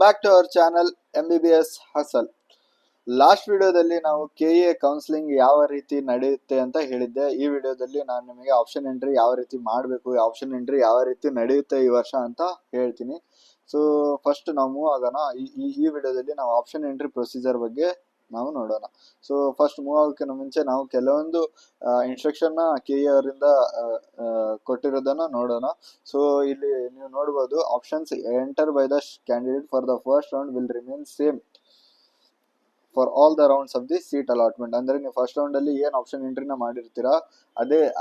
Back to our channel MBBS hustle. Last ವಿಡಿಯೋದಲ್ಲಿ ನಾವು KA counselling ಯಾವ ರೀತಿ ನಡೆಯುತ್ತೆ ಅಂತ ಹೇಳಿದ್ದೆ. ಈ ವಿಡಿಯೋದಲ್ಲಿ ನಾನು ನಿಮಗೆ ಆಪ್ಷನ್ ಎಂಟ್ರಿ ಯಾವ ರೀತಿ ಮಾಡಬೇಕು, ಆಪ್ಷನ್ ಎಂಟ್ರಿ ಯಾವ ರೀತಿ ನಡೆಯುತ್ತೆ ಈ ವರ್ಷ ಅಂತ ಹೇಳ್ತೀನಿ. ಸೊ ಫಸ್ಟ್ ನಾವು ಮೂವ್ ಆಗೋಣ. ಈ ವಿಡಿಯೋದಲ್ಲಿ ನಾವು ಆಪ್ಷನ್ ಎಂಟ್ರಿ ಪ್ರೊಸೀಜರ್ ಬಗ್ಗೆ ನಾವು ನೋಡೋಣ. ಸೊ ಫಸ್ಟ್ ಮೂವ್ ಆಗೋಕ್ಕಿಂತ ಮುಂಚೆ ನಾವು ಕೆಲವೊಂದು ಇನ್ಸ್ಟ್ರಕ್ಷನ್ KA ಅವರಿಂದ ಕೊಟ್ಟಿರೋದನ್ನ ನೋಡೋಣ. ಸೊ ಇಲ್ಲಿ ನೀವು ನೋಡಬಹುದು, options enter by the candidate for the first round will remain same for all the rounds of the seat allotment. ಅಂದ್ರೆ ನೀವು ಫಸ್ಟ್ ರೌಂಡ್ ಅಲ್ಲಿ ಏನ್ ಆಪ್ಷನ್ ಎಂಟ್ರಿನ ಮಾಡಿರ್ತೀರಾ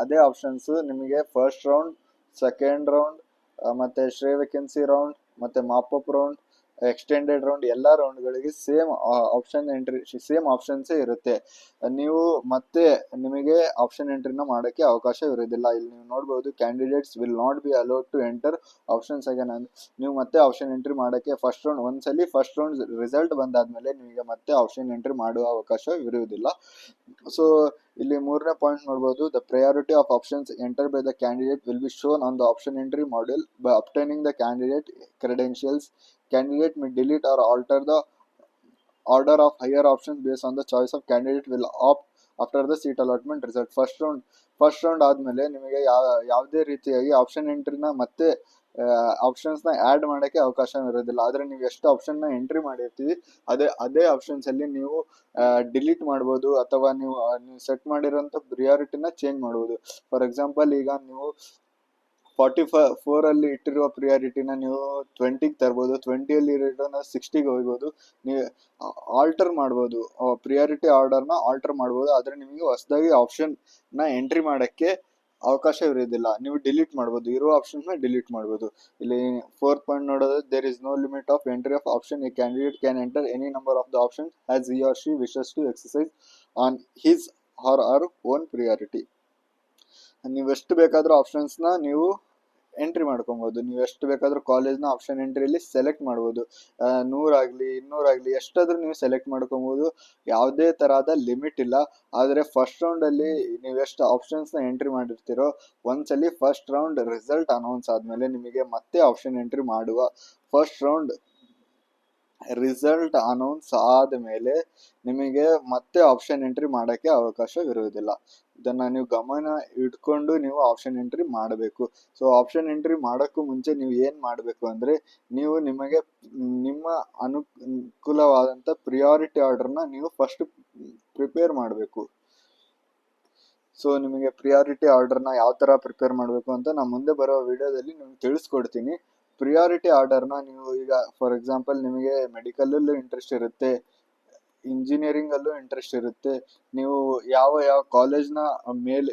ಅದೇ ಆಪ್ಷನ್ಸ್ ನಿಮಗೆ ಫಸ್ಟ್ ರೌಂಡ್, ಸೆಕೆಂಡ್ ರೌಂಡ್, ಮತ್ತೆ ಶ್ರೇ ವೇಕೆನ್ಸಿ ರೌಂಡ್, ಮತ್ತೆ ಮಾಪಪ್ ರೌಂಡ್, ಎಕ್ಸ್ಟೆಂಡೆಡ್ ರೌಂಡ್, ಎಲ್ಲಾ round ಗಳಿಗೆ same option entry, same options ಇರುತ್ತೆ. ನೀವು ಮತ್ತೆ ನಿಮಗೆ ಆಪ್ಷನ್ ಎಂಟ್ರಿನ ಮಾಡಕ್ಕೆ ಅವಕಾಶ ಇರೋದಿಲ್ಲ. ಇಲ್ಲಿ ನೀವು ನೋಡಬಹುದು, candidates will not be allowed to enter options again. ನೀವು ಮತ್ತೆ ಆಪ್ಷನ್ ಎಂಟ್ರಿ ಮಾಡಕ್ಕೆ ಫಸ್ಟ್ ರೌಂಡ್, ಒಂದ್ಸಲಿ ಫಸ್ಟ್ ರೌಂಡ್ ರಿಸಲ್ಟ್ ಬಂದಾದ್ಮೇಲೆ ನಿಮಗೆ ಮತ್ತೆ ಆಪ್ಷನ್ ಎಂಟ್ರಿ ಮಾಡುವ ಅವಕಾಶ ಇರುವುದಿಲ್ಲ. ಸೊ ಇಲ್ಲಿ ಮೂರನೇ ಪಾಯಿಂಟ್ ನೋಡಬಹುದು, the priority of options enter by the candidate will be shown on the option entry module by obtaining the candidate credentials. Candidate may delete or alter the order of higher options based on the choice of candidate will opt after the seat allotment result. First round ಆದ್ಮೇಲೆ ನಿಮಗೆ ಯಾವುದೇ ರೀತಿಯಾಗಿ option ಎಂಟ್ರಿನ ಮತ್ತೆ options ನ add ಮಾಡಕ್ಕೆ ಅವಕಾಶ ಇರೋದಿಲ್ಲ. ಆದ್ರೆ ನೀವು ಎಷ್ಟು ಆಪ್ಷನ್ ನ ಎಂಟ್ರಿ ಮಾಡಿರ್ತೀವಿ ಅದೇ ಆಪ್ಷನ್ಸ್ ಅಲ್ಲಿ ನೀವು ಡಿಲೀಟ್ ಮಾಡಬಹುದು, ಅಥವಾ ನೀವು ಸೆಟ್ ಮಾಡಿರೋಂಥ ಪ್ರಿಯಾರಿಟಿನ ಚೇಂಜ್ ಮಾಡಬಹುದು. ಫಾರ್ ಎಕ್ಸಾಂಪಲ್, ಈಗ ನೀವು 44 ಅಲ್ಲಿ ಇಟ್ಟಿರುವ ಪ್ರಿಯಾರಿಟಿನ ನೀವು 20ಗೆ ತರ್ಬೋದು, 20ಅಲ್ಲಿ ಇರೋದನ್ನ 60ಗೆ ಹೋಗ್ಬೋದು. ನೀವು ಆಲ್ಟರ್ ಮಾಡ್ಬೋದು, ಪ್ರಿಯಾರಿಟಿ ಆರ್ಡರ್ನ ಆಲ್ಟರ್ ಮಾಡ್ಬೋದು. ಆದ್ರೆ ನಿಮಗೆ ಹೊಸದಾಗಿ ಆಪ್ಷನ್ ನ ಎಂಟ್ರಿ ಮಾಡಕ್ಕೆ ಅವಕಾಶ ಇರೋದಿಲ್ಲ. ನೀವು ಡಿಲೀಟ್ ಮಾಡ್ಬೋದು, ಇರೋ ಆಪ್ಷನ್ ನ ಡಿಲೀಟ್ ಮಾಡ್ಬೋದು. ಇಲ್ಲಿ 4th ಪಾಯಿಂಟ್ ನೋಡೋದು, there is no limit of entry of option. A candidate can enter any number of the option as he or she wishes to exercise on his or her own priority. ನೀವು ಎಷ್ಟು ಬೇಕಾದ್ರೂ options ನ ನೀವು entry ಮಾಡ್ಕೊಬಹುದು. ನೀವು ಎಷ್ಟು ಬೇಕಾದ್ರೂ ಕಾಲೇಜ್ನ option ಎಂಟ್ರಿಯಲ್ಲಿ select ಮಾಡ್ಬೋದು. 100 ಆಗ್ಲಿ 200 ಆಗ್ಲಿ ಎಷ್ಟಾದ್ರೂ ನೀವು ಸೆಲೆಕ್ಟ್ ಮಾಡ್ಕೊಬಹುದು. ಯಾವುದೇ ತರಹದ ಲಿಮಿಟ್ ಇಲ್ಲ. ಆದ್ರೆ ಫಸ್ಟ್ ರೌಂಡ್ ಅಲ್ಲಿ ನೀವು ಎಷ್ಟು ಆಪ್ಷನ್ಸ್ ನ ಎಂಟ್ರಿ ಮಾಡಿರ್ತೀರೋ, ಒಂದ್ಸಲಿ ಫಸ್ಟ್ ರೌಂಡ್ ರಿಸಲ್ಟ್ ಅನೌನ್ಸ್ ಆದ್ಮೇಲೆ ನಿಮಗೆ ಮತ್ತೆ ಆಪ್ಷನ್ ಎಂಟ್ರಿ ಮಾಡುವ, ಫಸ್ಟ್ ರೌಂಡ್ ರಿಸಲ್ಟ್ ಅನೌನ್ಸ್ ಆದ್ಮೇಲೆ ನಿಮಗೆ ಮತ್ತೆ ಆಪ್ಷನ್ ಎಂಟ್ರಿ ಮಾಡಕ್ಕೆ ಅವಕಾಶ ಇರುವುದಿಲ್ಲ. ಇದನ್ನ ನೀವು ಗಮನ ಇಟ್ಕೊಂಡು ನೀವು ಆಪ್ಷನ್ ಎಂಟ್ರಿ ಮಾಡಬೇಕು. ಸೊ ಆಪ್ಷನ್ ಎಂಟ್ರಿ ಮಾಡೋಕ್ಕೂ ಮುಂಚೆ ನೀವು ಏನ್ ಮಾಡಬೇಕು ಅಂದ್ರೆ, ನೀವು ನಿಮಗೆ ನಿಮ್ಮ ಅನುಕೂಲವಾದಂತ ಪ್ರಿಯಾರಿಟಿ ಆರ್ಡರ್ನ ನೀವು ಫಸ್ಟ್ ಪ್ರಿಪೇರ್ ಮಾಡಬೇಕು. ಸೊ ನಿಮಗೆ ಪ್ರಿಯಾರಿಟಿ ಆರ್ಡರ್ನ ಯಾವ ತರ ಪ್ರಿಪೇರ್ ಮಾಡಬೇಕು ಅಂತ ನಾನು ಮುಂದೆ ಬರೋ ವಿಡಿಯೋದಲ್ಲಿ ನಿಮ್ಗೆ ತಿಳಿಸ್ಕೊಡ್ತೀನಿ. ಪ್ರಿಯಾರಿಟಿ ಆರ್ಡರ್ನ ನೀವು ಈಗ ಫಾರ್ ಎಕ್ಸಾಂಪಲ್, ನಿಮಗೆ ಮೆಡಿಕಲ್ ಇಂಟ್ರೆಸ್ಟ್ ಇರುತ್ತೆ, ಇಂಜಿನಿಯರಿಂಗ್ ಅಲ್ಲೂ ಇಂಟ್ರೆಸ್ಟ್ ಇರುತ್ತೆ. ನೀವು ಯಾವ ಕಾಲೇಜ್ನ ಮೇಲೆ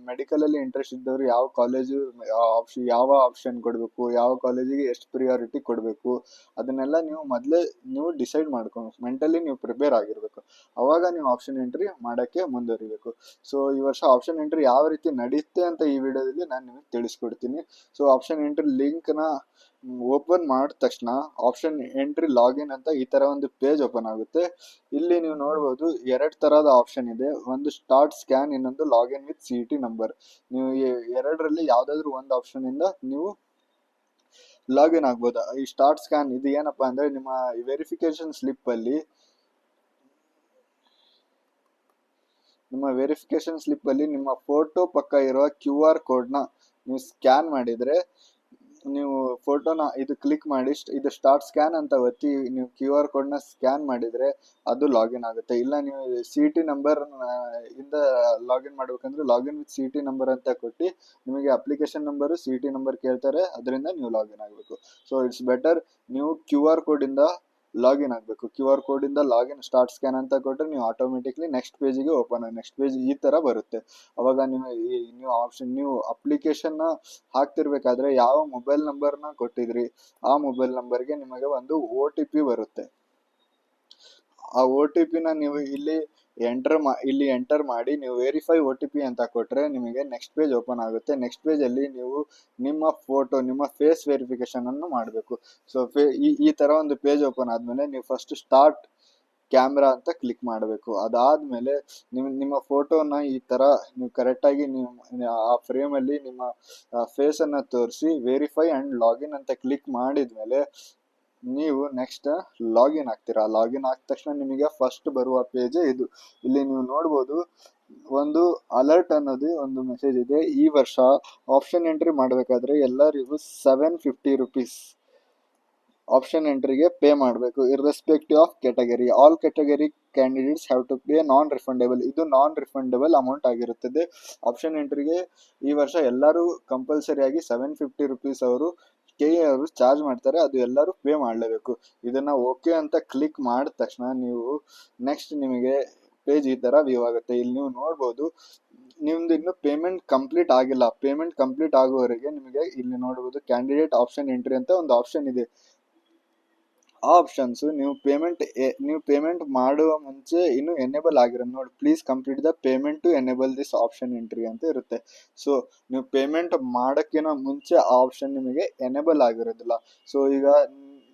ಮೆಡಿಕಲ್ ಅಲ್ಲಿ ಇಂಟ್ರೆಸ್ಟ್ ಇದ್ದವರು ಯಾವ ಕಾಲೇಜು ಯಾವ ಆಪ್ಷನ್ ಕೊಡಬೇಕು, ಯಾವ ಕಾಲೇಜಿಗೆ ಎಷ್ಟು ಪ್ರಿಯಾರಿಟಿ ಕೊಡಬೇಕು, ಅದನ್ನೆಲ್ಲ ನೀವು ಡಿಸೈಡ್ ಮಾಡ್ಕೊಂಡು ಮೆಂಟಲಿ ನೀವು ಪ್ರಿಪೇರ್ ಆಗಿರ್ಬೇಕು. ಅವಾಗ ನೀವು ಆಪ್ಷನ್ ಎಂಟ್ರಿ ಮಾಡಕ್ಕೆ ಮುಂದುವರಿಬೇಕು. ಸೊ ಈ ವರ್ಷ ಆಪ್ಷನ್ ಎಂಟ್ರಿ ಯಾವ ರೀತಿ ನಡೆಯುತ್ತೆ ಅಂತ ಈ ವಿಡಿಯೋದಲ್ಲಿ ನಾನು ನಿಮಗೆ ತಿಳಿಸ್ಕೊಡ್ತೀನಿ. ಸೊ ಆಪ್ಷನ್ ಎಂಟ್ರಿ ಲಿಂಕ್ ನ ಓಪನ್ ಮಾಡಿದ ತಕ್ಷಣ ಆಪ್ಷನ್ ಎಂಟ್ರಿ ಲಾಗಿನ್ ಅಂತ ಈ ತರ ಒಂದು ಪೇಜ್ ಓಪನ್ ಆಗುತ್ತೆ. ಇಲ್ಲಿ ನೀವು ನೋಡಬಹುದು, 2 ತರಹದ ಆಪ್ಷನ್ ಇದೆ. ಒಂದು ಸ್ಟಾರ್ಟ್ ಸ್ಕ್ಯಾನ್, ಇನ್ನೊಂದು ಲಾಗಿನ್ ವಿತ್ CET ನಂಬರ್. ನೀವು ಎರಡರಲ್ಲಿ ಯಾವ್ದಾದ್ರು ಒಂದು ಆಪ್ಷನ್ ಇಂದ ನೀವು ಲಾಗಿನ್ ಆಗ್ಬೋದು. ಈ ಸ್ಟಾರ್ಟ್ ಸ್ಕ್ಯಾನ್ ಇದು ಏನಪ್ಪಾ ಅಂದ್ರೆ, ನಿಮ್ಮ ವೆರಿಫಿಕೇಶನ್ ಸ್ಲಿಪ್ ಅಲ್ಲಿ ನಿಮ್ಮ ಫೋಟೋ ಪಕ್ಕ ಇರುವ QR ಕೋಡ್ನ ನೀವು ಸ್ಕ್ಯಾನ್ ಮಾಡಿದ್ರೆ, ನೀವು ಫೋಟೋನ ಇದು ಕ್ಲಿಕ್ ಮಾಡಿ ಇದು ಸ್ಟಾರ್ಟ್ ಸ್ಕ್ಯಾನ್ ಅಂತ ಒತ್ತಿ ನೀವು QR ಕೋಡ್ನ ಸ್ಕ್ಯಾನ್ ಮಾಡಿದ್ರೆ ಅದು ಲಾಗಿನ್ ಆಗುತ್ತೆ. ಇಲ್ಲ ನೀವು CET ನಂಬರ್ ಇಂದ ಲಾಗಿನ್ ಮಾಡ್ಬೇಕಂದ್ರೆ ಲಾಗಿನ್ ವಿತ್ CET ನಂಬರ್ ಅಂತ ಕೊಟ್ಟು ನಿಮಗೆ ಅಪ್ಲಿಕೇಶನ್ ನಂಬರ್ CET ನಂಬರ್ ಕೇಳ್ತಾರೆ, ಅದರಿಂದ ನೀವು ಲಾಗಿನ್ ಆಗಬೇಕು. ಸೊ ಇಟ್ಸ್ ಬೆಟರ್ ನೀವು QR ಕೋಡ್ ಇಂದ ಲಾಗಿನ್ ಆಗಬೇಕು. QR ಕೋಡ್ ಇಂದ ಲಾಗಿನ್ ಸ್ಟಾರ್ಟ್ ಸ್ಕ್ಯಾನ್ ಅಂತ ಕೊಟ್ಟರೆ ನೀವು ಆಟೋಮೆಟಿಕ್ಲಿ ನೆಕ್ಸ್ಟ್ ಪೇಜಿಗೆ ಓಪನ್ ಆಗಿ ನೆಕ್ಸ್ಟ್ ಪೇಜ್ ಈ ತರ ಬರುತ್ತೆ. ಅವಾಗ ನೀವು ಅಪ್ಲಿಕೇಶನ್ ಹಾಕ್ತಿರ್ಬೇಕಾದ್ರೆ ಯಾವ ಮೊಬೈಲ್ ನಂಬರ್ನ ಕೊಟ್ಟಿದ್ರಿ ಆ ಮೊಬೈಲ್ ನಂಬರ್ಗೆ ನಿಮಗೆ ಒಂದು OTP ಬರುತ್ತೆ. ಆ OTP ನ ನೀವು ಇಲ್ಲಿ ಎಂಟರ್ ಮಾಡಿ ನೀವು ವೆರಿಫೈ OTP ಅಂತ ಕೊಟ್ರೆ ನಿಮಗೆ ನೆಕ್ಸ್ಟ್ ಪೇಜ್ ಓಪನ್ ಆಗುತ್ತೆ. ನೆಕ್ಸ್ಟ್ ಪೇಜ್ ಅಲ್ಲಿ ನೀವು ನಿಮ್ಮ ಫೋಟೋ, ನಿಮ್ಮ ಫೇಸ್ ವೆರಿಫಿಕೇಶನ್ ಅನ್ನು ಮಾಡಬೇಕು. ಸೊ ಈ ತರ ಒಂದು ಪೇಜ್ ಓಪನ್ ಆದ್ಮೇಲೆ ನೀವು ಫಸ್ಟ್ ಸ್ಟಾರ್ಟ್ ಕ್ಯಾಮ್ರಾ ಅಂತ ಕ್ಲಿಕ್ ಮಾಡಬೇಕು. ಅದಾದ್ಮೇಲೆ ನಿಮ್ಮ ಫೋಟೋನ ಈ ತರ ನೀವು ಕರೆಕ್ಟ್ ಆಗಿ ನೀವು ಆ ಫ್ರೇಮ್ ಅಲ್ಲಿ ನಿಮ್ಮ ಫೇಸ್ ಅನ್ನ ತೋರಿಸಿ ವೆರಿಫೈ ಅಂಡ್ ಲಾಗಿನ್ ಅಂತ ಕ್ಲಿಕ್ ಮಾಡಿದ್ಮೇಲೆ ನೀವು ನೆಕ್ಸ್ಟ್ ಲಾಗಿನ್ ಆಗ್ತೀರಾ. ಲಾಗಿನ್ ಆದ ತಕ್ಷಣ ನಿಮಗೆ ಫಸ್ಟ್ ಬರುವ ಪೇಜ್ ಇದು. ಇಲ್ಲಿ ನೀವು ನೋಡ್ಬೋದು ಒಂದು ಅಲರ್ಟ್ ಅನ್ನೋದು ಒಂದು ಮೆಸೇಜ್ ಇದೆ. ಈ ವರ್ಷ ಆಪ್ಷನ್ ಎಂಟ್ರಿ ಮಾಡಬೇಕಾದ್ರೆ ಎಲ್ಲರಿಗೂ 750 rupees ಆಪ್ಷನ್ ಎಂಟ್ರಿಗೆ ಪೇ ಮಾಡಬೇಕು, irrespective of category. All category candidates have to pay non refundable. ಇದು ನಾನ್ ರಿಫಂಡೇಬಲ್ ಅಮೌಂಟ್ ಆಗಿರುತ್ತದೆ. ಆಪ್ಷನ್ ಎಂಟ್ರಿಗೆ ಈ ವರ್ಷ ಎಲ್ಲರೂ ಕಂಪಲ್ಸರಿಯಾಗಿ 750 rupees ಅವರು ಅವರು ಚಾರ್ಜ್ ಮಾಡ್ತಾರೆ, ಅದು ಎಲ್ಲರೂ ಪೇ ಮಾಡಲೇಬೇಕು. ಇದನ್ನ ಓಕೆ ಅಂತ ಕ್ಲಿಕ್ ಮಾಡಿದ ತಕ್ಷಣ ನೀವು ನೆಕ್ಸ್ಟ್ ನಿಮಗೆ ಪೇಜ್ ಈ ತರ ವ್ಯೂ ಆಗುತ್ತೆ. ಇಲ್ಲಿ ನೀವು ನೋಡ್ಬೋದು ನಿಮ್ದು ಇನ್ನು ಪೇಮೆಂಟ್ ಕಂಪ್ಲೀಟ್ ಆಗಿಲ್ಲ. ಪೇಮೆಂಟ್ ಕಂಪ್ಲೀಟ್ ಆಗುವವರೆಗೆ ನಿಮಗೆ ಇಲ್ಲಿ ನೋಡಬಹುದು ಕ್ಯಾಂಡಿಡೇಟ್ ಆಪ್ಷನ್ ಎಂಟ್ರಿ ಅಂತ ಒಂದು ಆಪ್ಷನ್ ಇದೆ. ಆ ಆಪ್ಷನ್ಸ್ ನೀವು ಪೇಮೆಂಟ್ ಮಾಡುವ ಮುಂಚೆ ಇನ್ನು ಎನೇಬಲ್ ಆಗಿರೋ ನೋಡಿ, please complete the payment to enable this option entry ಅಂತ ಇರುತ್ತೆ. ಸೊ ನೀವು ಪೇಮೆಂಟ್ ಮಾಡೋಕ್ಕಿಂತ ಮುಂಚೆ ಆ ಆಪ್ಷನ್ ನಿಮಗೆ ಎನೇಬಲ್ ಆಗಿರೋದಿಲ್ಲ. ಸೊ ಈಗ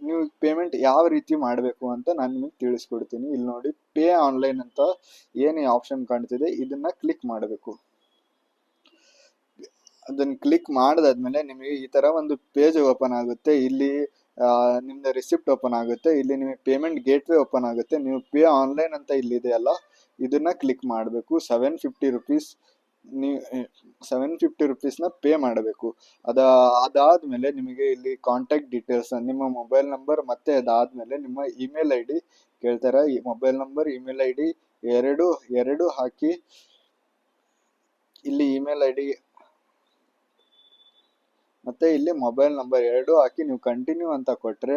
ನೀವು ಪೇಮೆಂಟ್ ಯಾವ ರೀತಿ ಮಾಡಬೇಕು ಅಂತ ನಾನು ನಿಮಗೆ ತಿಳಿಸ್ಕೊಡ್ತೀನಿ. ಇಲ್ಲಿ ನೋಡಿ, ಪೇ ಆನ್ಲೈನ್ ಅಂತ ಏನು ಆಪ್ಷನ್ ಕಾಣ್ತಿದೆ ಇದನ್ನ ಕ್ಲಿಕ್ ಮಾಡಬೇಕು. ಅದನ್ನ ಕ್ಲಿಕ್ ಮಾಡಿದಾದ್ಮೇಲೆ ನಿಮಗೆ ಈ ತರ ಒಂದು ಪೇಜ್ ಓಪನ್ ಆಗುತ್ತೆ. ಇಲ್ಲಿ ನಿಮ್ದು ರಿಸಿಪ್ಟ್ ಓಪನ್ ಆಗುತ್ತೆ. ಇಲ್ಲಿ ನಿಮಗೆ ಪೇಮೆಂಟ್ ಗೇಟ್ವೇ ಓಪನ್ ಆಗುತ್ತೆ. ನೀವು ಪೇ ಆನ್ಲೈನ್ ಅಂತ ಇಲ್ಲಿದೆ ಅಲ್ಲ, ಇದನ್ನ ಕ್ಲಿಕ್ ಮಾಡಬೇಕು. 750 rupees ನೀವು 750 rupeesನ ಪೇ ಮಾಡಬೇಕು. ಅದಾದ್ಮೇಲೆ ನಿಮಗೆ ಇಲ್ಲಿ ಕಾಂಟ್ಯಾಕ್ಟ್ ಡೀಟೇಲ್ಸ್, ನಿಮ್ಮ ಮೊಬೈಲ್ ನಂಬರ್ ಮತ್ತೆ ಅದಾದ್ಮೇಲೆ ನಿಮ್ಮ ಇಮೇಲ್ ಐ ಡಿ ಕೇಳ್ತಾರೆ. ಈ mobile number email I D ಎರಡು ಹಾಕಿ, ಇಲ್ಲಿ ಇಮೇಲ್ ಐ ಡಿ ಮತ್ತೆ ಇಲ್ಲಿ ಮೊಬೈಲ್ ನಂಬರ್ ಎರಡು ಹಾಕಿ ನೀವು ಕಂಟಿನ್ಯೂ ಅಂತ ಕೊಟ್ರೆ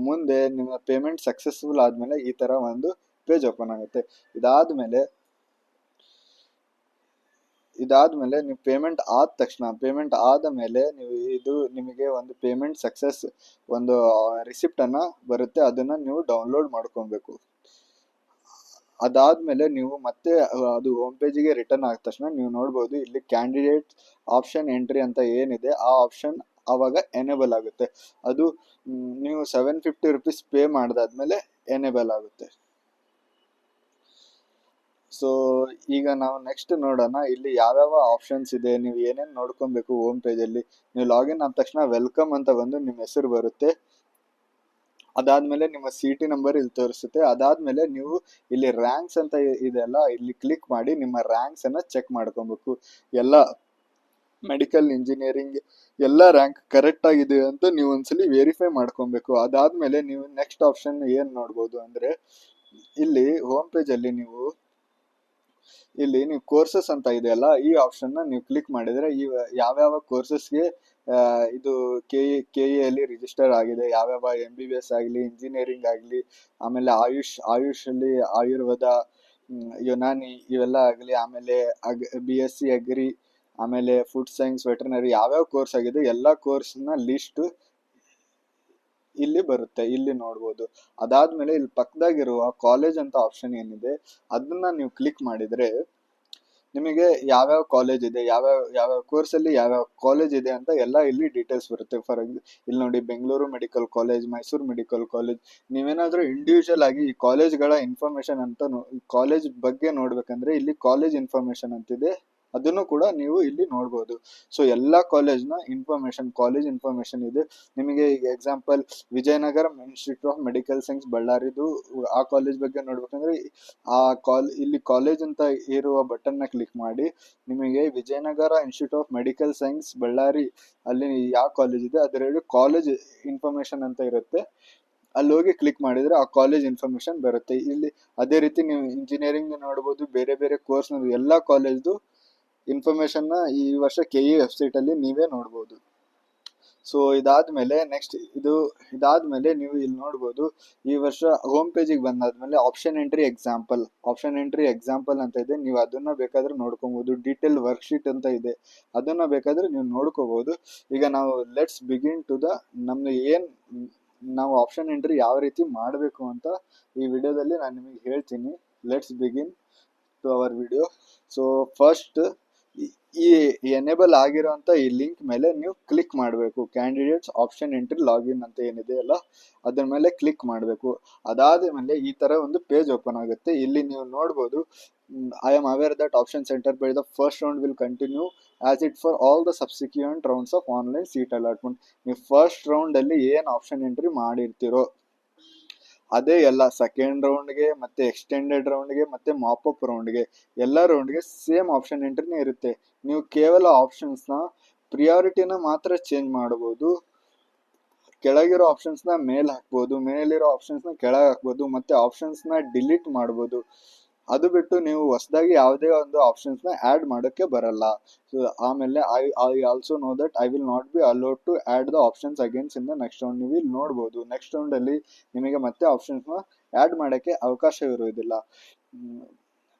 ಮುಂದೆ ನಿಮ್ಮ ಪೇಮೆಂಟ್ ಸಕ್ಸಸ್ಫುಲ್ ಆದ್ಮೇಲೆ ಈ ತರ ಒಂದು ಪೇಜ್ ಓಪನ್ ಆಗುತ್ತೆ. ಇದಾದ್ಮೇಲೆ ನೀವು ಪೇಮೆಂಟ್ ಆದ ತಕ್ಷಣ, ಪೇಮೆಂಟ್ ಆದ ಮೇಲೆ ನೀವು ಇದು ನಿಮಗೆ ಒಂದು ಪೇಮೆಂಟ್ ಸಕ್ಸಸ್ ಒಂದು ರಿಸಿಪ್ಟ್ ಅನ್ನ ಬರುತ್ತೆ. ಅದನ್ನ ನೀವು ಡೌನ್ಲೋಡ್ ಮಾಡ್ಕೊಬೇಕು. ಅದಾದ್ಮೇಲೆ ನೀವು ಮತ್ತೆ ಅದು ಹೋಮ್ ಪೇಜಿಗೆ ರಿಟರ್ನ್ ಆದ ತಕ್ಷಣ ನೀವು ನೋಡ್ಬೋದು ಇಲ್ಲಿ ಕ್ಯಾಂಡಿಡೇಟ್ ಆಪ್ಷನ್ ಎಂಟ್ರಿ ಅಂತ ಏನಿದೆ ಆ ಆಪ್ಷನ್ ಅವಾಗ ಎನೇಬಲ್ ಆಗುತ್ತೆ. ಅದು ನೀವು 750 rupees ಪೇ ಮಾಡಿದಾದ್ಮೇಲೆ ಎನೇಬಲ್ ಆಗುತ್ತೆ. ಸೊ ಈಗ ನಾವು ನೆಕ್ಸ್ಟ್ ನೋಡೋಣ ಇಲ್ಲಿ ಯಾವ್ಯಾವ ಆಪ್ಷನ್ಸ್ ಇದೆ, ನೀವು ಏನೇನು ನೋಡ್ಕೊಬೇಕು. ಹೋಮ್ ಪೇಜಲ್ಲಿ ನೀವು ಲಾಗಿನ್ ಆದ ತಕ್ಷಣ ವೆಲ್ಕಮ್ ಅಂತ ಬಂದು ನಿಮ್ಮ ಹೆಸರು ಬರುತ್ತೆ. ಅದಾದ್ಮೇಲೆ ನಿಮ್ಮ ಸಿಟಿ ನಂಬರ್ ಇಲ್ಲಿ ತೋರಿಸುತ್ತೆ. ಅದಾದ್ಮೇಲೆ ನೀವು ಇಲ್ಲಿ ರ್ಯಾಂಕ್ಸ್ ಅಂತ ಇದೆ ಅಲ್ಲ, ಇಲ್ಲಿ ಕ್ಲಿಕ್ ಮಾಡಿ ನಿಮ್ಮ ರ್ಯಾಂಕ್ಸ್ ಅನ್ನ ಚೆಕ್ ಮಾಡ್ಕೊಬೇಕು. ಎಲ್ಲ ಮೆಡಿಕಲ್, ಇಂಜಿನಿಯರಿಂಗ್ ಎಲ್ಲ ರ್ಯಾಂಕ್ ಕರೆಕ್ಟ್ ಆಗಿದೆ ಅಂತ ನೀವು ಒಂದ್ಸಲಿ ವೆರಿಫೈ ಮಾಡ್ಕೊಬೇಕು. ಅದಾದ್ಮೇಲೆ ನೀವು ನೆಕ್ಸ್ಟ್ ಆಪ್ಷನ್ ಏನ್ ನೋಡ್ಬೋದು ಅಂದ್ರೆ ಇಲ್ಲಿ ಹೋಮ್ ಪೇಜ್ ಅಲ್ಲಿ ನೀವು ಕೋರ್ಸಸ್ ಅಂತ ಇದೆಯಲ್ಲ, ಈ ಆಪ್ಷನ್ ನ ನೀವು ಕ್ಲಿಕ್ ಮಾಡಿದ್ರೆ ಈ ಯಾವ್ಯಾವ ಕೋರ್ಸಸ್ಗೆ ಇದು ಕೆ ಅಲ್ಲಿ ರಿಜಿಸ್ಟರ್ ಆಗಿದೆ, ಯಾವ್ಯಾವ MBBS ಆಗಲಿ, ಇಂಜಿನಿಯರಿಂಗ್ ಆಗಲಿ, ಆಮೇಲೆ ಆಯುಷ್ ಅಲ್ಲಿ ಆಯುರ್ವೇದ, ಯುನಾನಿ ಇವೆಲ್ಲ ಆಗಲಿ, ಆಮೇಲೆ BSc ಅಗ್ರಿ, ಆಮೇಲೆ ಫುಡ್ ಸೈನ್ಸ್, ವೆಟರ್ನರಿ ಯಾವ್ಯಾವ ಕೋರ್ಸ್ ಆಗಿದೆ ಎಲ್ಲ ಕೋರ್ಸ್ನ ಲಿಸ್ಟ್ ಇಲ್ಲಿ ಬರುತ್ತೆ, ಇಲ್ಲಿ ನೋಡ್ಬೋದು. ಅದಾದ್ಮೇಲೆ ಇಲ್ಲಿ ಪಕ್ಕದಾಗಿರುವ ಕಾಲೇಜ್ ಅಂತ ಆಪ್ಷನ್ ಏನಿದೆ ಅದನ್ನ ನೀವು ಕ್ಲಿಕ್ ಮಾಡಿದ್ರೆ ನಿಮಗೆ ಯಾವ್ಯಾವ ಕಾಲೇಜ್ ಇದೆ, ಯಾವ್ಯಾವ ಕೋರ್ಸ್ ಅಲ್ಲಿ ಯಾವ್ಯಾವ ಕಾಲೇಜ್ ಇದೆ ಅಂತ ಎಲ್ಲ ಇಲ್ಲಿ ಡೀಟೇಲ್ಸ್ ಬರುತ್ತೆ. ಫಾರ್ ಇಲ್ಲಿ ನೋಡಿ, Bengaluru medical college, Mysuru medical college. ನೀವೇನಾದ್ರೂ ಇಂಡಿವಿಜುವಲ್ ಆಗಿ ಈ ಕಾಲೇಜ್ಗಳ ಇನ್ಫಾರ್ಮೇಶನ್ ಅಂತ ಕಾಲೇಜ್ ಬಗ್ಗೆ ನೋಡ್ಬೇಕಂದ್ರೆ ಇಲ್ಲಿ ಕಾಲೇಜ್ ಇನ್ಫಾರ್ಮೇಶನ್ ಅಂತಿದೆ, ಅದನ್ನು ಕೂಡ ನೀವು ಇಲ್ಲಿ ನೋಡ್ಬೋದು. ಸೊ ಎಲ್ಲಾ ಕಾಲೇಜ್ ಇನ್ಫಾರ್ಮೇಶನ್ ಇದೆ ನಿಮಗೆ. ಈಗ example Vijayanagara institute of medical science ಬಳ್ಳಾರಿದು ಆ ಕಾಲೇಜ್ ಬಗ್ಗೆ ನೋಡ್ಬೇಕಂದ್ರೆ ಇಲ್ಲಿ ಕಾಲೇಜ್ ಅಂತ ಇರುವ ಬಟನ್ ನ ಕ್ಲಿಕ್ ಮಾಡಿ ನಿಮಗೆ Vijayanagara institute of medical science Ballari ಅಲ್ಲಿ ಯಾವ ಕಾಲೇಜ್ ಇದೆ ಅದರ ಕಾಲೇಜ್ ಇನ್ಫಾರ್ಮೇಶನ್ ಅಂತ ಇರುತ್ತೆ. ಅಲ್ಲಿ ಹೋಗಿ ಕ್ಲಿಕ್ ಮಾಡಿದ್ರೆ ಆ ಕಾಲೇಜ್ ಇನ್ಫಾರ್ಮೇಶನ್ ಬರುತ್ತೆ. ಇಲ್ಲಿ ಅದೇ ರೀತಿ ನೀವು ಇಂಜಿನಿಯರಿಂಗ್ ನೋಡಬಹುದು, ಬೇರೆ ಬೇರೆ ಕೋರ್ಸ್ ಎಲ್ಲಾ ಕಾಲೇಜ್ದು ಇನ್ಫಾರ್ಮೇಶನ್ ನ ಈ ವರ್ಷ KE ವೆಬ್ಸೈಟ್ ಅಲ್ಲಿ ನೀವೇ ನೋಡಬಹುದು. ಸೊ ಇದಾದ್ಮೇಲೆ ನೀವು ಇಲ್ಲಿ ನೋಡಬಹುದು, ಈ ವರ್ಷ ಹೋಮ್ ಪೇಜಿಗೆ ಬಂದಾದ್ಮೇಲೆ ಆಪ್ಷನ್ ಎಂಟ್ರಿ ಎಕ್ಸಾಂಪಲ್ ಅಂತ ಇದೆ, ನೀವು ಅದನ್ನ ಬೇಕಾದ್ರೆ ನೋಡ್ಕೊಬಹುದು. ಡೀಟೇಲ್ ವರ್ಕ್ ಶೀಟ್ ಅಂತ ಇದೆ, ಅದನ್ನ ಬೇಕಾದ್ರೆ ನೀವು ನೋಡ್ಕೋಬಹುದು. ಈಗ ನಾವು ಲೆಟ್ಸ್ ಬಿಗಿನ್ ಟು ದ ನಾವು ಆಪ್ಷನ್ ಎಂಟ್ರಿ ಯಾವ ರೀತಿ ಮಾಡಬೇಕು ಅಂತ ಈ ವಿಡಿಯೋದಲ್ಲಿ ನಾನು ನಿಮಗೆ ಹೇಳ್ತೀನಿ. Let's begin to our video. So first ಈ ಎನೇಬಲ್ ಆಗಿರುವಂತ ಈ ಲಿಂಕ್ ಮೇಲೆ ನೀವು ಕ್ಲಿಕ್ ಮಾಡಬೇಕು. ಕ್ಯಾಂಡಿಡೇಟ್ಸ್ ಆಪ್ಷನ್ ಎಂಟ್ರಿ ಲಾಗಿನ್ ಅಂತ ಏನಿದೆ ಅಲ್ಲ ಅದ್ರ ಮೇಲೆ ಕ್ಲಿಕ್ ಮಾಡಬೇಕು. ಅದಾದ ಮೇಲೆ ಈ ತರ ಒಂದು ಪೇಜ್ ಓಪನ್ ಆಗುತ್ತೆ. ಇಲ್ಲಿ ನೀವು ನೋಡಬಹುದು, I am aware that option centre by the first round will continue as it for all the subsequent rounds of online seat allotment. ನೀವು ಫಸ್ಟ್ ರೌಂಡಲ್ಲಿ ಏನು ಆಪ್ಷನ್ ಎಂಟ್ರಿ ಮಾಡಿರ್ತೀರೋ ಅದೇ ಎಲ್ಲ ಸೆಕೆಂಡ್ ರೌಂಡ್ಗೆ ಮತ್ತೆ ಎಕ್ಸ್ಟೆಂಡೆಡ್ ರೌಂಡ್ಗೆ ಮತ್ತೆ ಮಾಪಪ್ ರೌಂಡ್ಗೆ ಎಲ್ಲ ರೌಂಡ್ಗೆ ಸೇಮ್ ಆಪ್ಷನ್ ಎಂಟ್ರಿನೇ ಇರುತ್ತೆ. ನೀವು ಕೇವಲ ಆಪ್ಷನ್ಸ್ನ ಪ್ರಿಯಾರಿಟಿನ ಮಾತ್ರ ಚೇಂಜ್ ಮಾಡಬಹುದು. ಕೆಳಗಿರೋ ಆಪ್ಷನ್ಸ್ನ ಮೇಲ್ ಹಾಕ್ಬೋದು, ಮೇಲಿರೋ ಆಪ್ಷನ್ಸ್ನ ಕೆಳಗೆ ಹಾಕ್ಬೋದು, ಮತ್ತೆ ಆಪ್ಷನ್ಸ್ನ ಡಿಲೀಟ್ ಮಾಡ್ಬೋದು. ಅದು ಬಿಟ್ಟು ನೀವು ಹೊಸದಾಗಿ ಯಾವುದೇ ಒಂದು ಆಪ್ಷನ್ಸ್ನ ಆ್ಯಡ್ ಮಾಡೋಕ್ಕೆ ಬರಲ್ಲ. ಸೊ ಆಮೇಲೆ I also know that I will not be allowed to add the options again in the next round. ನೀವು ಇಲ್ಲಿ ನೋಡ್ಬೋದು ನೆಕ್ಸ್ಟ್ ರೌಂಡಲ್ಲಿ ನಿಮಗೆ ಮತ್ತೆ ಆಪ್ಷನ್ಸ್ನ ಆ್ಯಡ್ ಮಾಡೋಕ್ಕೆ ಅವಕಾಶವಿರುವುದಿಲ್ಲ.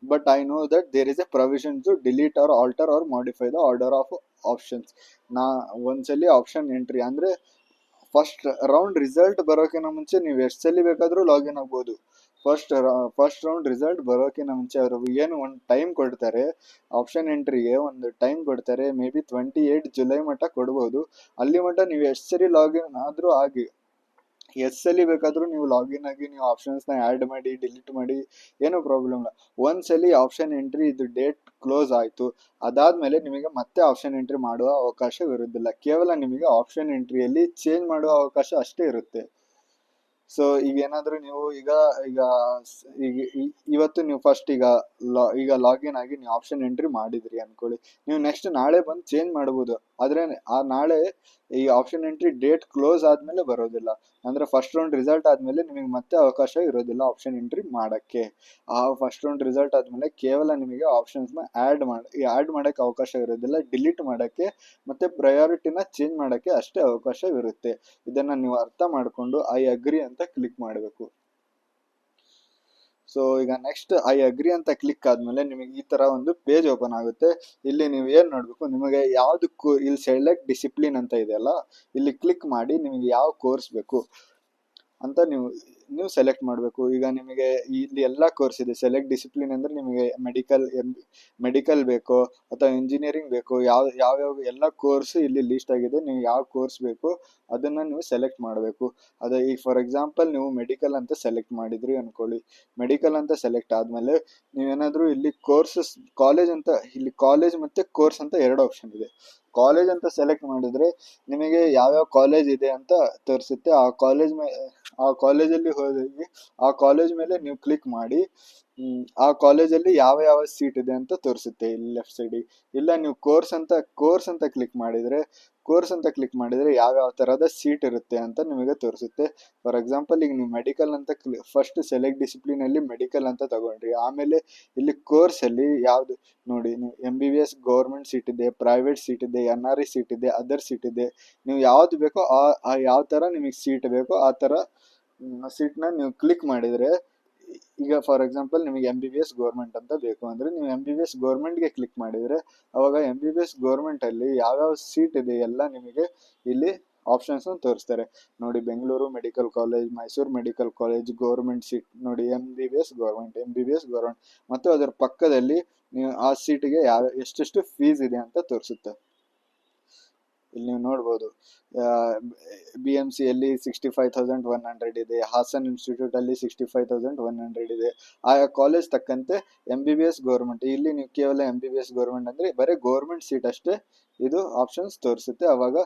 But I know that there is a provision to delete or alter or modify the order of options. ಒಂದ್ಸಲಿ option entry ಅಂದರೆ first round result ಬರೋಕಿನ ಮುಂಚೆ ನೀವು ಎಷ್ಟು ಸಲ ಬೇಕಾದರೂ ಲಾಗಿನ್ ಆಗ್ಬೋದು. ಫಸ್ಟ್ ರೌಂಡ್ ರಿಸಲ್ಟ್ ಬರೋಕಿನ ಮುಂಚೆ ಅವರು ಏನು ಒಂದು ಟೈಮ್ ಕೊಡ್ತಾರೆ, ಆಪ್ಷನ್ ಎಂಟ್ರಿಗೆ ಒಂದು ಟೈಮ್ ಕೊಡ್ತಾರೆ. ಮೇ ಬಿ 28 ಜುಲೈ ಮಟ್ಟ ಕೊಡ್ಬೋದು. ಅಲ್ಲಿ ಮಟ್ಟ ನೀವು ಎಷ್ಟು ಸರಿ ಲಾಗಿನ್ ಆದರೂ ಆಗಿ, ಎಷ್ಟು ಸಲ ಬೇಕಾದರೂ ನೀವು ಲಾಗಿನ್ ಆಗಿ ನೀವು ಆಪ್ಷನ್ಸ್ನ ಆ್ಯಡ್ ಮಾಡಿ ಡಿಲೀಟ್ ಮಾಡಿ, ಏನೂ ಪ್ರಾಬ್ಲಮ್ ಇಲ್ಲ. ಒಂದ್ಸಲಿ ಆಪ್ಷನ್ ಎಂಟ್ರಿ ಇದು ಡೇಟ್ ಕ್ಲೋಸ್ ಆಯಿತು, ಅದಾದಮೇಲೆ ನಿಮಗೆ ಮತ್ತೆ ಆಪ್ಷನ್ ಎಂಟ್ರಿ ಮಾಡುವ ಅವಕಾಶವಿರುವುದಿಲ್ಲ. ಕೇವಲ ನಿಮಗೆ ಆಪ್ಷನ್ ಎಂಟ್ರಿಯಲ್ಲಿ ಚೇಂಜ್ ಮಾಡುವ ಅವಕಾಶ ಅಷ್ಟೇ ಇರುತ್ತೆ. ಸೊ ಈಗ ಏನಾದರೂ ನೀವು ಈಗ ಈಗ ಈಗ ಇವತ್ತು ನೀವು ಫಸ್ಟ್ ಈಗ ಲಾಗಿನ್ ಆಗಿ ನೀವು ಆಪ್ಷನ್ ಎಂಟ್ರಿ ಮಾಡಿದ್ರಿ ಅನ್ಕೊಳ್ಳಿ, ನೀವು ನೆಕ್ಸ್ಟ್ ನಾಳೆ ಬಂದು ಚೇಂಜ್ ಮಾಡ್ಬೋದು. ಆದರೆ ಆ ನಾಳೆ ಈ ಆಪ್ಷನ್ ಎಂಟ್ರಿ ಡೇಟ್ ಕ್ಲೋಸ್ ಆದಮೇಲೆ ಬರೋದಿಲ್ಲ. ಅಂದರೆ ಫಸ್ಟ್ ರೌಂಡ್ ರಿಸಲ್ಟ್ ಆದಮೇಲೆ ನಿಮಗೆ ಮತ್ತೆ ಅವಕಾಶ ಇರೋದಿಲ್ಲ ಆಪ್ಷನ್ ಎಂಟ್ರಿ ಮಾಡೋಕ್ಕೆ. ಆ ಫಸ್ಟ್ ರೌಂಡ್ ರಿಸಲ್ಟ್ ಆದಮೇಲೆ ಕೇವಲ ನಿಮಗೆ ಆಪ್ಷನ್ಸ್ನ ಆ್ಯಡ್ ಮಾಡೋಕ್ಕೆ ಅವಕಾಶ ಇರೋದಿಲ್ಲ, ಡಿಲೀಟ್ ಮಾಡೋಕ್ಕೆ ಮತ್ತು ಪ್ರಯಾರಿಟಿನ ಚೇಂಜ್ ಮಾಡೋಕ್ಕೆ ಅಷ್ಟೇ ಅವಕಾಶವಿರುತ್ತೆ. ಇದನ್ನು ನೀವು ಅರ್ಥ ಮಾಡಿಕೊಂಡು ಐ ಅಗ್ರಿ ಅಂತ ಕ್ಲಿಕ್ ಮಾಡಬೇಕು. ಸೊ ಈಗ ನೆಕ್ಸ್ಟ್ ಐ ಅಗ್ರಿ ಅಂತ ಕ್ಲಿಕ್ ಆದಮೇಲೆ ನಿಮಗೆ ಈ ಥರ ಒಂದು ಪೇಜ್ ಓಪನ್ ಆಗುತ್ತೆ. ಇಲ್ಲಿ ನೀವು ಏನು ನೋಡಬೇಕು, ನಿಮಗೆ ಯಾವುದಕ್ಕೂ ಇಲ್ಲಿ ಸೆಲೆಕ್ಟ್ ಡಿಸಿಪ್ಲಿನ್ ಅಂತ ಇದೆಯಲ್ಲ, ಇಲ್ಲಿ ಕ್ಲಿಕ್ ಮಾಡಿ ನಿಮಗೆ ಯಾವ ಕೋರ್ಸ್ ಬೇಕು ಅಂತ ನೀವು ಸೆಲೆಕ್ಟ್ ಮಾಡಬೇಕು. ಈಗ ನಿಮಗೆ ಇಲ್ಲಿ ಎಲ್ಲ ಕೋರ್ಸ್ ಇದೆ. ಸೆಲೆಕ್ಟ್ ಡಿಸಿಪ್ಲಿನ್ ಅಂದರೆ ನಿಮಗೆ ಮೆಡಿಕಲ್ ಬೇಕೋ ಅಥವಾ ಇಂಜಿನಿಯರಿಂಗ್ ಬೇಕೋ, ಯಾವ್ಯಾವ ಎಲ್ಲ ಕೋರ್ಸ್ ಇಲ್ಲಿ ಲಿಸ್ಟ್ ಆಗಿದೆ. ನೀವು ಯಾವ ಕೋರ್ಸ್ ಬೇಕು ಅದನ್ನು ನೀವು ಸೆಲೆಕ್ಟ್ ಮಾಡಬೇಕು. ಅದೇ ಈಗ ಫಾರ್ ಎಕ್ಸಾಂಪಲ್ ನೀವು ಮೆಡಿಕಲ್ ಅಂತ ಸೆಲೆಕ್ಟ್ ಮಾಡಿದ್ರಿ ಅನ್ಕೊಳ್ಳಿ. ಮೆಡಿಕಲ್ ಅಂತ ಸೆಲೆಕ್ಟ್ ಆದಮೇಲೆ ನೀವೇನಾದರೂ ಇಲ್ಲಿ ಕೋರ್ಸಸ್ ಕಾಲೇಜ್ ಅಂತ, ಇಲ್ಲಿ ಕಾಲೇಜ್ ಮತ್ತು ಕೋರ್ಸ್ ಅಂತ ಎರಡು ಆಪ್ಷನ್ ಇದೆ. ಕಾಲೇಜ್ ಅಂತ ಸೆಲೆಕ್ಟ್ ಮಾಡಿದರೆ ನಿಮಗೆ ಯಾವ್ಯಾವ ಕಾಲೇಜ್ ಇದೆ ಅಂತ ತೋರಿಸುತ್ತೆ. ಆ ಕಾಲೇಜಲ್ಲಿ ಹೋಗಿ ಆ ಕಾಲೇಜ್ ಮೇಲೆ ನೀವು ಕ್ಲಿಕ್ ಮಾಡಿ ಆ ಕಾಲೇಜಲ್ಲಿ ಯಾವ ಯಾವ ಸೀಟ್ ಇದೆ ಅಂತ ತೋರಿಸುತ್ತೆ ಇಲ್ಲಿ ಲೆಫ್ಟ್ ಸೈಡಿಗೆ. ಇಲ್ಲ ನೀವು ಕೋರ್ಸ್ ಅಂತ ಕ್ಲಿಕ್ ಮಾಡಿದರೆ ಯಾವ್ಯಾವ ಥರದ ಸೀಟ್ ಇರುತ್ತೆ ಅಂತ ನಿಮಗೆ ತೋರಿಸುತ್ತೆ. ಫಾರ್ ಎಕ್ಸಾಂಪಲ್ ಈಗ ನೀವು ಮೆಡಿಕಲ್ ಅಂತ ಫಸ್ಟ್ ಸೆಲೆಕ್ಟ್ ಡಿಸಿಪ್ಲಿನಲ್ಲಿ ಮೆಡಿಕಲ್ ಅಂತ ತಗೊಂಡ್ರಿ, ಆಮೇಲೆ ಇಲ್ಲಿ ಕೋರ್ಸಲ್ಲಿ ಯಾವುದು ನೋಡಿ, ನೀವು MBBS ಗೌರ್ಮೆಂಟ್ ಸೀಟ್ ಇದೆ, ಪ್ರೈವೇಟ್ ಸೀಟ್ ಇದೆ, NRI ಸೀಟ್ ಇದೆ, ಅದರ್ ಸೀಟ್ ಇದೆ. ನೀವು ಯಾವ್ದು ಬೇಕೋ ಆ ಯಾವ ಥರ ನಿಮಗೆ ಸೀಟ್ ಬೇಕೋ ಆ ಥರ ಸೀಟ್ನ ನೀವು ಕ್ಲಿಕ್ ಮಾಡಿದರೆ, ಈಗ ಫಾರ್ ಎಕ್ಸಾಂಪಲ್ ನಿಮಗೆ MBBS ಗೌರ್ಮೆಂಟ್ ಅಂತ ಬೇಕು ಅಂದರೆ ನೀವು MBBS ಗೌರ್ಮೆಂಟ್ಗೆ ಕ್ಲಿಕ್ ಮಾಡಿದರೆ ಅವಾಗ MBBS ಗೌರ್ಮೆಂಟಲ್ಲಿ ಯಾವ್ಯಾವ ಸೀಟ್ ಇದೆ ಎಲ್ಲ ನಿಮಗೆ ಇಲ್ಲಿ ಆಪ್ಷನ್ಸ್ನ ತೋರಿಸ್ತಾರೆ. ನೋಡಿ, Bengaluru medical college, Mysuru medical college government seat ನೋಡಿ, MBBS ಗೌರ್ಮೆಂಟ್ ಮತ್ತು ಅದರ ಪಕ್ಕದಲ್ಲಿ ನೀವು ಆ ಸೀಟಿಗೆ ಎಷ್ಟೆಷ್ಟು ಫೀಸ್ ಇದೆ ಅಂತ ತೋರಿಸುತ್ತೆ. ಇಲ್ಲಿ ನೀವು ನೋಡ್ಬೋದು BMCಯಲ್ಲಿ 65,100 ಇದೆ, ಹಾಸನ್ ಇನ್ಸ್ಟಿಟ್ಯೂಟಲ್ಲಿ 65,100 ಇದೆ. ಆಯಾ ಕಾಲೇಜ್ ತಕ್ಕಂತೆ MBBS ಗೌರ್ಮೆಂಟ್, ಇಲ್ಲಿ ನೀವು ಕೇವಲ MBBS ಗೌರ್ಮೆಂಟ್ ಅಂದರೆ ಬರೀ ಗೌರ್ಮೆಂಟ್ ಸೀಟ್ ಅಷ್ಟೇ ಇದು ಆಪ್ಷನ್ಸ್ ತೋರಿಸುತ್ತೆ. ಅವಾಗ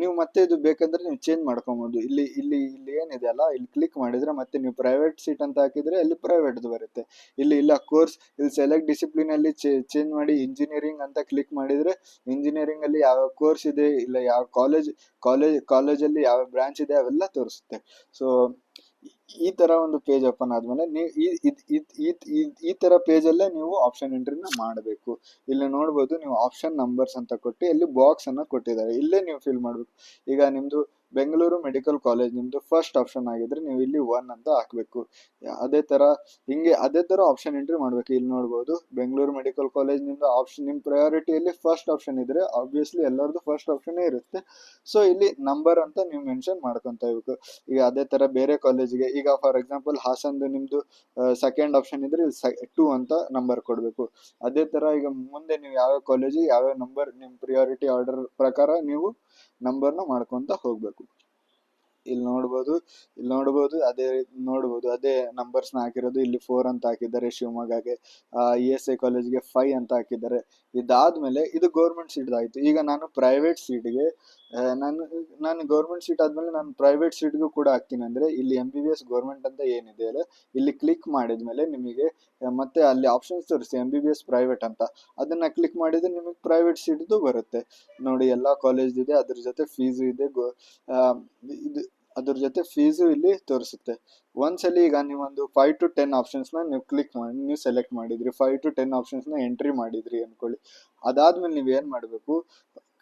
ನೀವು ಮತ್ತೆ ಇದು ಬೇಕಂದ್ರೆ ನೀವು ಚೇಂಜ್ ಮಾಡ್ಕೊಬೋದು. ಇಲ್ಲಿ ಏನಿದೆ ಅಲ್ಲ, ಇಲ್ಲಿ ಕ್ಲಿಕ್ ಮಾಡಿದರೆ ಮತ್ತೆ ನೀವು ಪ್ರೈವೇಟ್ ಸೀಟ್ ಅಂತ ಹಾಕಿದರೆ ಅಲ್ಲಿ ಪ್ರೈವೇಟ್ದು ಬರುತ್ತೆ. ಇಲ್ಲ ಕೋರ್ಸ್, ಇಲ್ಲಿ ಸೆಲೆಕ್ಟ್ ಡಿಸಿಪ್ಲಿನಲ್ಲಿ ಚೇಂಜ್ ಮಾಡಿ ಇಂಜಿನಿಯರಿಂಗ್ ಅಂತ ಕ್ಲಿಕ್ ಮಾಡಿದರೆ ಇಂಜಿನಿಯರಿಂಗಲ್ಲಿ ಯಾವ ಕೋರ್ಸ್ ಇದೆ, ಇಲ್ಲ ಯಾವ ಕಾಲೇಜಲ್ಲಿ ಯಾವ ಬ್ರಾಂಚ್ ಇದೆ ಅವೆಲ್ಲ ತೋರಿಸುತ್ತೆ. ಸೊ ಈ ಥರ ಒಂದು ಪೇಜ್ ಓಪನ್ ಆದಮೇಲೆ ನೀವು ಈ ಥರ ಪೇಜಲ್ಲೇ ನೀವು ಆಪ್ಷನ್ ಎಂಟ್ರಿನ ಮಾಡಬೇಕು. ಇಲ್ಲಿ ನೋಡ್ಬೋದು ನೀವು ಆಪ್ಷನ್ ನಂಬರ್ಸ್ ಅಂತ ಕೊಟ್ಟು ಇಲ್ಲಿ ಬಾಕ್ಸನ್ನು ಕೊಟ್ಟಿದ್ದಾರೆ, ಇಲ್ಲೇ ನೀವು ಫಿಲ್ ಮಾಡಬೇಕು. ಈಗ ನಿಮ್ಮದು ಬೆಂಗಳೂರು ಮೆಡಿಕಲ್ ಕಾಲೇಜ್ ನಿಮ್ಮದು ಫಸ್ಟ್ ಆಪ್ಷನ್ ಆಗಿದ್ರೆ ನೀವು ಇಲ್ಲಿ 1 ಅಂತ ಹಾಕಬೇಕು. ಅದೇ ಥರ ಆಪ್ಷನ್ ಎಂಟ್ರಿ ಮಾಡಬೇಕು. ಇಲ್ಲಿ ನೋಡ್ಬೋದು ಬೆಂಗಳೂರು ಮೆಡಿಕಲ್ ಕಾಲೇಜ್ ನಿಮ್ಮ ಪ್ರಯಾರಿಟಿಯಲ್ಲಿ ಫಸ್ಟ್ ಆಪ್ಷನ್ ಇದ್ದರೆ ಆಬ್ವಿಯಸ್ಲಿ ಎಲ್ಲರದು ಫಸ್ಟ್ ಆಪ್ಷನ್ನೇ ಇರುತ್ತೆ. ಸೊ ಇಲ್ಲಿ ನಂಬರ್ ಅಂತ ನೀವು ಮೆನ್ಷನ್ ಮಾಡ್ಕೊತ ಇರಬೇಕು. ಈಗ ಅದೇ ಥರ ಬೇರೆ ಕಾಲೇಜಿಗೆ, ಈಗ ಫಾರ್ ಎಕ್ಸಾಂಪಲ್ ಹಾಸನ್ದು ನಿಮ್ಮದು ಸೆಕೆಂಡ್ ಆಪ್ಷನ್ ಇದ್ದರೆ ಇಲ್ಲಿ 2 ಅಂತ ನಂಬರ್ ಕೊಡಬೇಕು. ಅದೇ ಥರ ಈಗ ಮುಂದೆ ನೀವು ಯಾವ್ಯಾವ ಕಾಲೇಜಿಗೆ ಯಾವ್ಯಾವ ನಂಬರ್ ನಿಮ್ಮ ಪ್ರಿಯಾರಿಟಿ ಆರ್ಡರ್ ಪ್ರಕಾರ ನೀವು ನಂಬರ್ನ ಮಾಡ್ಕೊತ ಹೋಗಬೇಕು. ಇಲ್ಲಿ ನೋಡ್ಬೋದು ಅದೇ ರೀತಿ ನೋಡ್ಬೋದು ಅದೇ ನಂಬರ್ಸ್ ನ ಹಾಕಿರೋದು. ಇಲ್ಲಿ 4 ಅಂತ ಹಾಕಿದ್ದಾರೆ ಶಿವಮೊಗ್ಗಗೆ, ESI ಕಾಲೇಜ್ಗೆ 5 ಅಂತ ಹಾಕಿದ್ದಾರೆ. ಇದಾದ್ಮೇಲೆ ಇದು ಗೌರ್ಮೆಂಟ್ ಸೀಟ್ ಆಯ್ತು. ಈಗ ನಾನು ಪ್ರೈವೇಟ್ ಸೀಟ್ಗೆ ನಾನು ಗೌರ್ಮೆಂಟ್ ಸೀಟ್ ಆದ್ಮೇಲೆ ನಾನು ಪ್ರೈವೇಟ್ ಸೀಟ್ಗೂ ಕೂಡ ಹಾಕ್ತೀನಿ. ಅಂದ್ರೆ ಇಲ್ಲಿ MBBS ಗೌರ್ಮೆಂಟ್ ಅಂತ ಏನಿದೆ ಅಲ್ಲ, ಇಲ್ಲಿ ಕ್ಲಿಕ್ ಮಾಡಿದ್ಮೇಲೆ ನಿಮಗೆ ಮತ್ತೆ ಅಲ್ಲಿ ಆಪ್ಷನ್ಸ್ ತೋರಿಸಿ MBBS ಪ್ರೈವೇಟ್ ಅಂತ, ಅದನ್ನ ಕ್ಲಿಕ್ ಮಾಡಿದ್ರೆ ನಿಮಗೆ ಪ್ರೈವೇಟ್ ಸೀಟ್ದು ಬರುತ್ತೆ ನೋಡಿ. ಎಲ್ಲಾ ಕಾಲೇಜ್ ಇದೆ, ಅದ್ರ ಜೊತೆ ಫೀಸು ಇದೆ, ಇದು ಅದ್ರ ಜೊತೆ ಫೀಸು ಇಲ್ಲಿ ತೋರಿಸುತ್ತೆ. ಒಂದ್ಸಲಿ ಈಗ ನೀವೊಂದು 5 to 10 ಆಪ್ಷನ್ಸ್ ನ ನೀವು ಕ್ಲಿಕ್ ಮಾಡಿ, ನೀವು ಸೆಲೆಕ್ಟ್ ಮಾಡಿದ್ರಿ, 5 to 10 ಆಪ್ಷನ್ಸ್ ನ ಎಂಟ್ರಿ ಮಾಡಿದ್ರಿ ಅನ್ಕೊಳ್ಳಿ. ಅದಾದ್ಮೇಲೆ ನೀವ್ ಏನ್ ಮಾಡ್ಬೇಕು,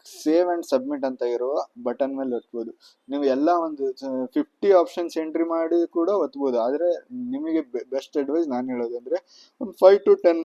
ಸೇವ್ ಅಂಡ್ ಸಬ್ಮಿಟ್ ಅಂತ ಇರುವ ಬಟನ್ ಮೇಲೆ ಒತ್ಬೋದು. ನೀವು ಎಲ್ಲ ಒಂದು 50 ಆಪ್ಷನ್ಸ್ ಎಂಟ್ರಿ ಮಾಡಿ ಕೂಡ ಒತ್ಬೋದು. ಆದ್ರೆ ನಿಮಗೆ ಬೆಸ್ಟ್ ಅಡ್ವೈಸ್ ನಾನು ಹೇಳೋದಂದ್ರೆ ಒಂದು 5 to 10